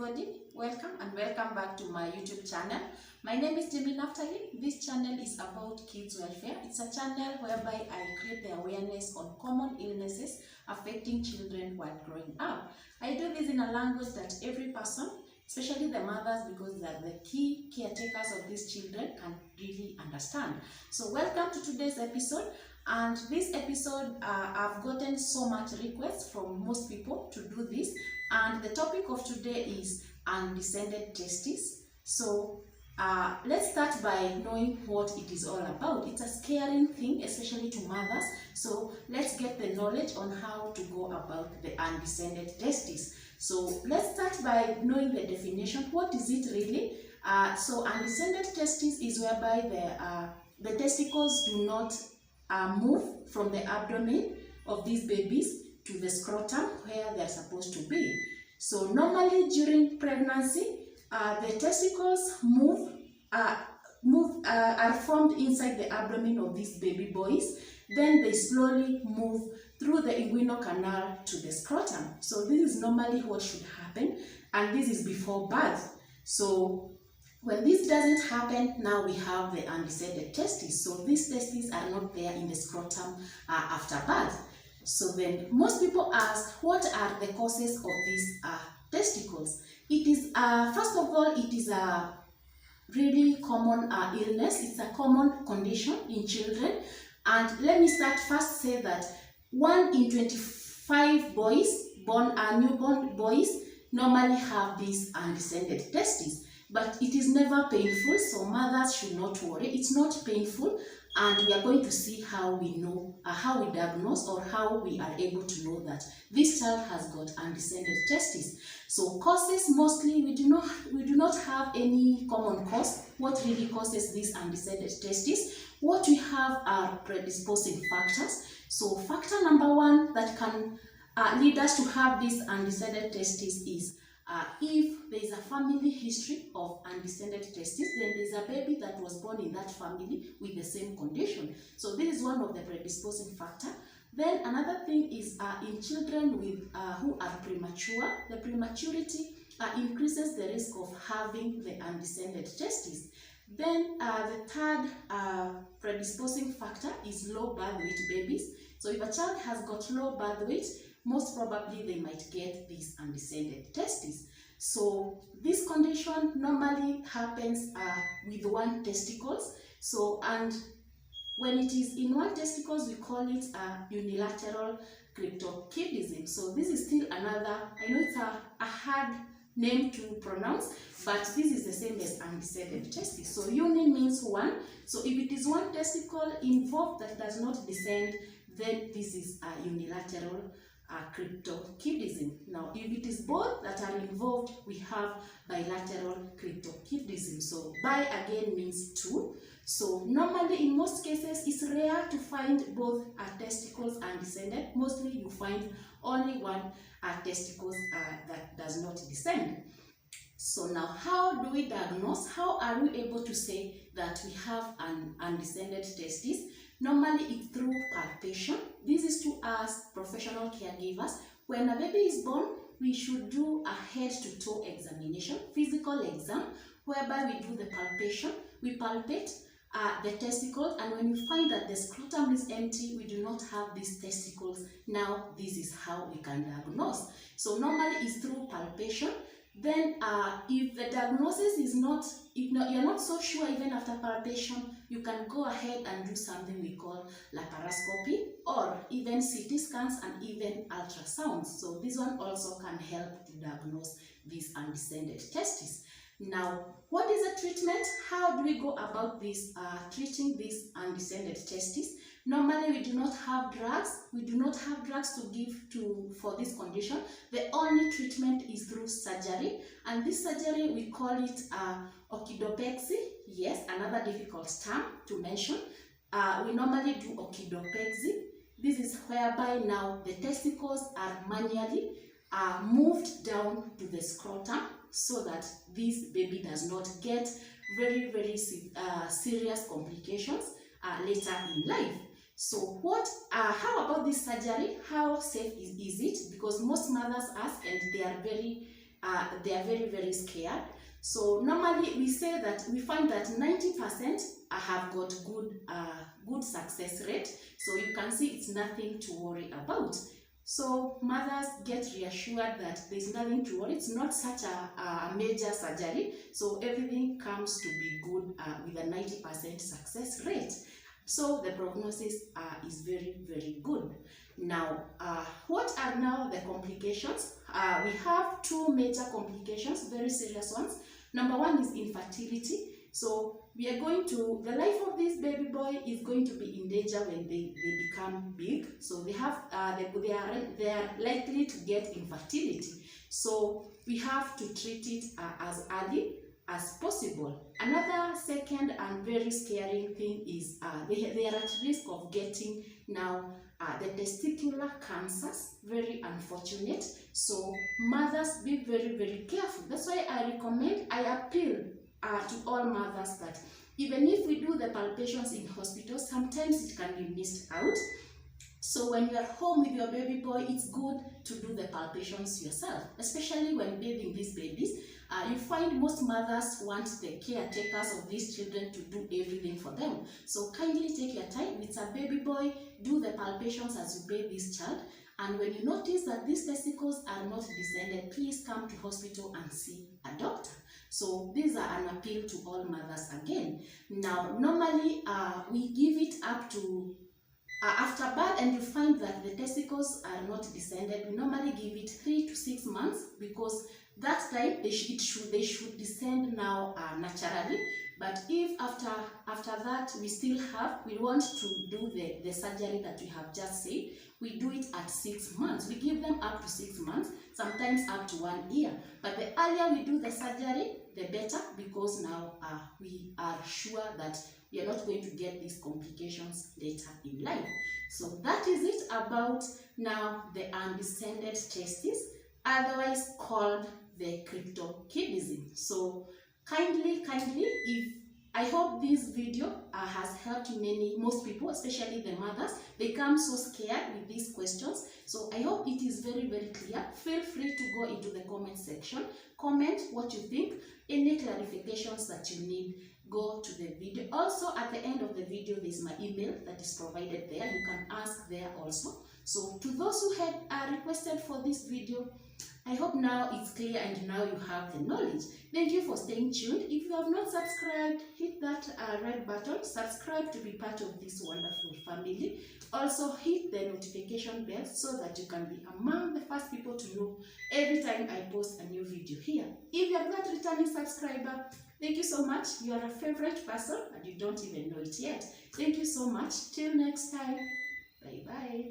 everybody, welcome and welcome back to my YouTube channel. My name is Jemienaftaly. This channel is about kids welfare. It's a channel whereby I create the awareness on common illnesses affecting children while growing up. I do this in a language that every person, especially the mothers, because they are the key caretakers of these children, can really understand. So welcome to today's episode. And this episode, I've gotten so much requests from most people to do this. And the topic of today is undescended testis. So let's start by knowing what it is all about. It's a scaring thing, especially to mothers. So let's get the knowledge on how to go about the undescended testis. So let's start by knowing the definition. What is it really? So undescended testis is whereby the testicles do not move from the abdomen of these babies to the scrotum where they're supposed to be. So normally during pregnancy, the testicles are formed inside the abdomen of these baby boys. Then they slowly move through the inguinal canal to the scrotum. So this is normally what should happen, and this is before birth. So when this doesn't happen, now we have the undescended testes. So these testes are not there in the scrotum after birth. So then most people ask, what are the causes of these testicles? It is, first of all, it is a really common illness. It's a common condition in children. And let me start first say that 1 in 25 boys, newborn boys, normally have these undescended testes. But it is never painful, so mothers should not worry. It's not painful, and we are going to see how we know, how we diagnose, or how we are able to know that this child has got undescended testes. So causes, mostly we do not have any common cause. What really causes these undescended testes? What we have are predisposing factors. So factor number 1 that can lead us to have these undescended testes is if there is a family history of undescended testes, then there is a baby that was born in that family with the same condition. So this is one of the predisposing factor. Then another thing is in children with who are premature, the prematurity increases the risk of having the undescended testes. Then the third predisposing factor is low birth weight babies. So if a child has got low birth weight, most probably they might get these undescended testes. So this condition normally happens with one testicles. So, and when it is in one testicles, we call it unilateral cryptorchidism. So this is still another, I know it's a hard name to pronounce, but this is the same as undescended testis. So uni means one. So if it is one testicle involved that does not descend, then this is a unilateral cryptorchidism. Now, if it is both that are involved, we have bilateral cryptorchidism. So bi again means 2. So normally in most cases it's rare to find both testicles undescended. Mostly you find only one testicles that does not descend. So now, how do we diagnose? How are we able to say that we have an undescended testis? Normally it's through palpation. This is to us professional caregivers. When a baby is born, we should do a head-to-toe examination, physical exam, whereby we do the palpation. We palpate the testicles, and when we find that the scrotum is empty, we do not have these testicles. Now this is how we can diagnose. So normally it's through palpation. Then if the diagnosis is not, you're not so sure even after palpation, you can go ahead and do something we call laparoscopy, or even CT scans and even ultrasounds. So this one also can help to diagnose these undescended testes. Now, what is the treatment? How do we go about this treating these undescended testes? Normally, we do not have drugs. We do not have drugs to give for this condition. The only treatment is through surgery, and this surgery we call it orchidopexy. Yes, another difficult term to mention. We normally do orchidopexy. This is whereby now the testicles are manually moved down to the scrotum, so that this baby does not get very, very serious complications later in life. So how about this surgery? How safe is it? Because most mothers ask, and they are very they are very, very scared. So normally we say that we find that 90% have got good success rate. So you can see it's nothing to worry about. So mothers get reassured that there's nothing to worry. It's not such a major surgery. So everything comes to be good with a 90% success rate. So the prognosis is very, very good. Now, what are now the complications? We have two major complications, very serious ones. Number one is infertility. So we are going to, the life of this baby boy is going to be in danger when they become big. So they are likely to get infertility. So we have to treat it as early as possible. Another second and very scary thing is they are at risk of getting now the testicular cancers, very unfortunate. So mothers, be very, very careful. That's why I appeal to all mothers that even if we do the palpations in hospitals, sometimes it can be missed out. So when you are home with your baby boy, it's good to do the palpations yourself, especially when bathing these babies. You find most mothers want the caretakers of these children to do everything for them. So kindly take your time. It's a baby boy. Do the palpations as you bathe this child. And when you notice that these testicles are not descended, please come to hospital and see a doctor. So these are an appeal to all mothers again. Now, normally we give it up to after birth, and you find that the testicles are not descended. We normally give it 3 to 6 months, because that time they should descend now naturally. But if after that we want to do the surgery that we have just said, we do it at 6 months. We give them up to 6 months, sometimes up to 1 year. But the earlier we do the surgery, the better, because now we are sure that we are not going to get these complications later in life. So that is it about now the undescended testis, otherwise called the cryptorchidism. So kindly, I hope this video has helped most people, especially the mothers. They come so scared with these questions. So I hope it is very, very clear. Feel free to go into the comment section. Comment what you think, any clarifications that you need. Go to the video. Also, at the end of the video, there's my email that is provided there. You can ask there also. So to those who had requested for this video, I hope now it's clear and now you have the knowledge. Thank you for staying tuned. If you have not subscribed, hit that red button. Subscribe to be part of this wonderful family. Also hit the notification bell so that you can be among the first people to know every time I post a new video here. If you are not a returning subscriber, thank you so much. You are a favorite person and you don't even know it yet. Thank you so much. Till next time. Bye bye.